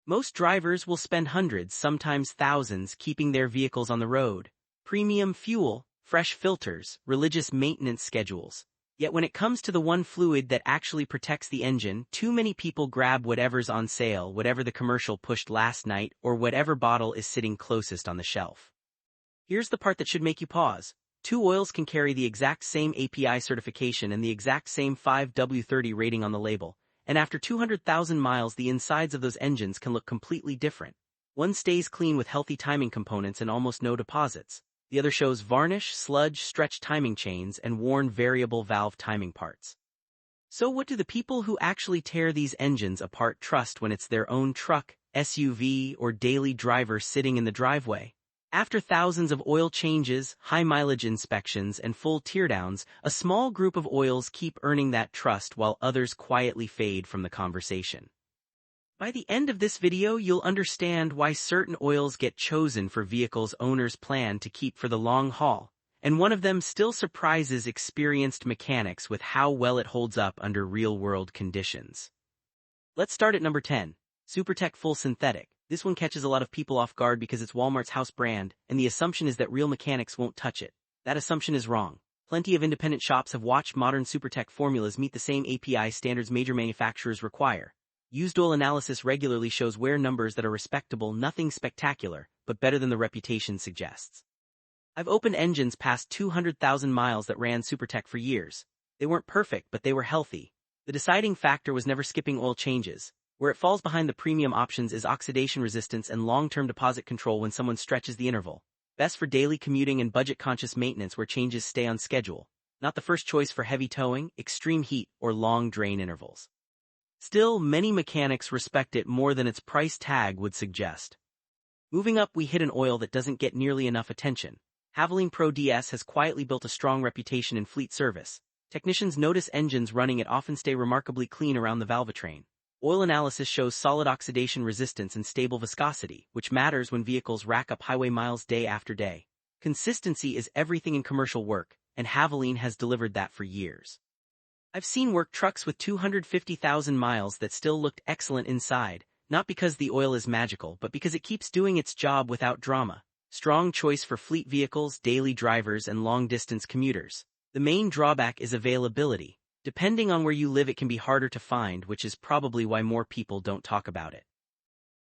Most drivers will spend hundreds, sometimes thousands, keeping their vehicles on the road. Premium fuel, fresh filters, religious maintenance schedules. Yet when it comes to the one fluid that actually protects the engine, too many people grab whatever's on sale, whatever the commercial pushed last night, or whatever bottle is sitting closest on the shelf. Here's the part that should make you pause. Two oils can carry the exact same API certification and the exact same 5W30 rating on the label, and after 200,000 miles the insides of those engines can look completely different. One stays clean with healthy timing components and almost no deposits. The other shows varnish, sludge, stretched timing chains, and worn variable valve timing parts. So what do the people who actually tear these engines apart trust when it's their own truck, SUV, or daily driver sitting in the driveway? After thousands of oil changes, high-mileage inspections, and full teardowns, a small group of oils keep earning that trust while others quietly fade from the conversation. By the end of this video, you'll understand why certain oils get chosen for vehicles owners plan to keep for the long haul, and one of them still surprises experienced mechanics with how well it holds up under real-world conditions. Let's start at number 10, SuperTech Full Synthetic. This one catches a lot of people off guard because it's Walmart's house brand, and the assumption is that real mechanics won't touch it. That assumption is wrong. Plenty of independent shops have watched modern SuperTech formulas meet the same API standards major manufacturers require. Used oil analysis regularly shows wear numbers that are respectable, nothing spectacular, but better than the reputation suggests. I've opened engines past 200,000 miles that ran SuperTech for years. They weren't perfect, but they were healthy. The deciding factor was never skipping oil changes. Where it falls behind the premium options is oxidation resistance and long-term deposit control when someone stretches the interval. Best for daily commuting and budget-conscious maintenance where changes stay on schedule. Not the first choice for heavy towing, extreme heat, or long drain intervals. Still, many mechanics respect it more than its price tag would suggest. Moving up, we hit an oil that doesn't get nearly enough attention. Havoline Pro DS has quietly built a strong reputation in fleet service. Technicians notice engines running it often stay remarkably clean around the valvetrain. Oil analysis shows solid oxidation resistance and stable viscosity, which matters when vehicles rack up highway miles day after day. Consistency is everything in commercial work, and Havoline has delivered that for years. I've seen work trucks with 250,000 miles that still looked excellent inside, not because the oil is magical, but because it keeps doing its job without drama. Strong choice for fleet vehicles, daily drivers, and long-distance commuters. The main drawback is availability. Depending on where you live, it can be harder to find, which is probably why more people don't talk about it.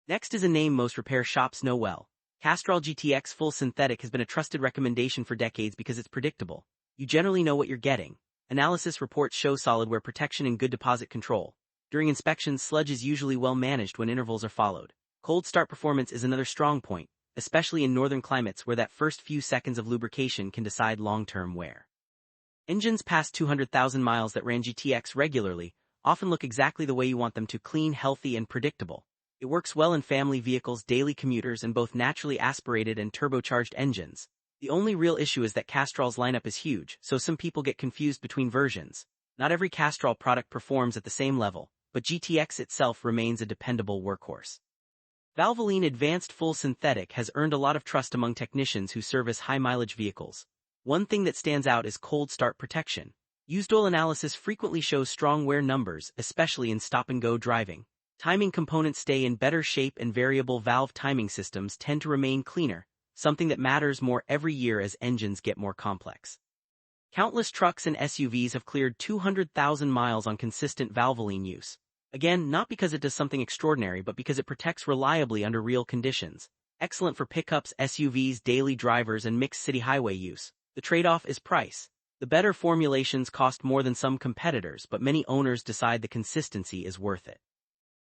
Next is a name most repair shops know well. Castrol GTX Full Synthetic has been a trusted recommendation for decades because it's predictable. You generally know what you're getting. Analysis reports show solid wear protection and good deposit control. During inspections, sludge is usually well managed when intervals are followed. Cold start performance is another strong point, especially in northern climates where that first few seconds of lubrication can decide long-term wear. Engines past 200,000 miles that ran GTX regularly often look exactly the way you want them to: clean, healthy, and predictable. It works well in family vehicles, daily commuters, and both naturally aspirated and turbocharged engines. The only real issue is that Castrol's lineup is huge, so some people get confused between versions. Not every Castrol product performs at the same level, but GTX itself remains a dependable workhorse. Valvoline Advanced Full Synthetic has earned a lot of trust among technicians who service high-mileage vehicles. One thing that stands out is cold start protection. Used oil analysis frequently shows strong wear numbers, especially in stop-and-go driving. Timing components stay in better shape and variable valve timing systems tend to remain cleaner, something that matters more every year as engines get more complex. Countless trucks and SUVs have cleared 200,000 miles on consistent Valvoline use. Again, not because it does something extraordinary, but because it protects reliably under real conditions. Excellent for pickups, SUVs, daily drivers, and mixed city highway use. The trade-off is price. The better formulations cost more than some competitors, but many owners decide the consistency is worth it.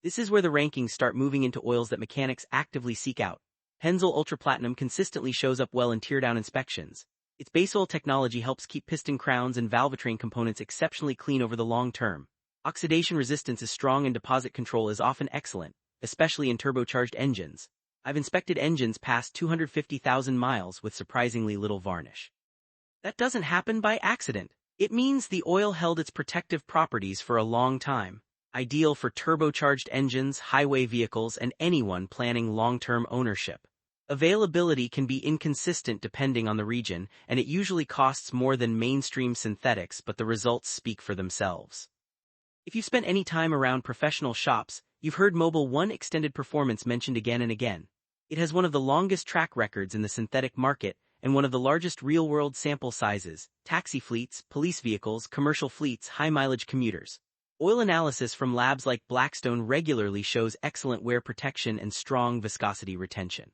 This is where the rankings start moving into oils that mechanics actively seek out. Pennzoil Ultra Platinum consistently shows up well in teardown inspections. Its base oil technology helps keep piston crowns and valvetrain components exceptionally clean over the long term. Oxidation resistance is strong and deposit control is often excellent, especially in turbocharged engines. I've inspected engines past 250,000 miles with surprisingly little varnish. That doesn't happen by accident. It means the oil held its protective properties for a long time. Ideal for turbocharged engines, highway vehicles, and anyone planning long-term ownership. Availability can be inconsistent depending on the region, and it usually costs more than mainstream synthetics, but the results speak for themselves. If you spent any time around professional shops, You've heard Mobil 1 extended performance mentioned again and again. It has one of the longest track records in the synthetic market and one of the largest real-world sample sizes: taxi fleets, police vehicles, commercial fleets, high-mileage commuters. Oil analysis from labs like Blackstone regularly shows excellent wear protection and strong viscosity retention.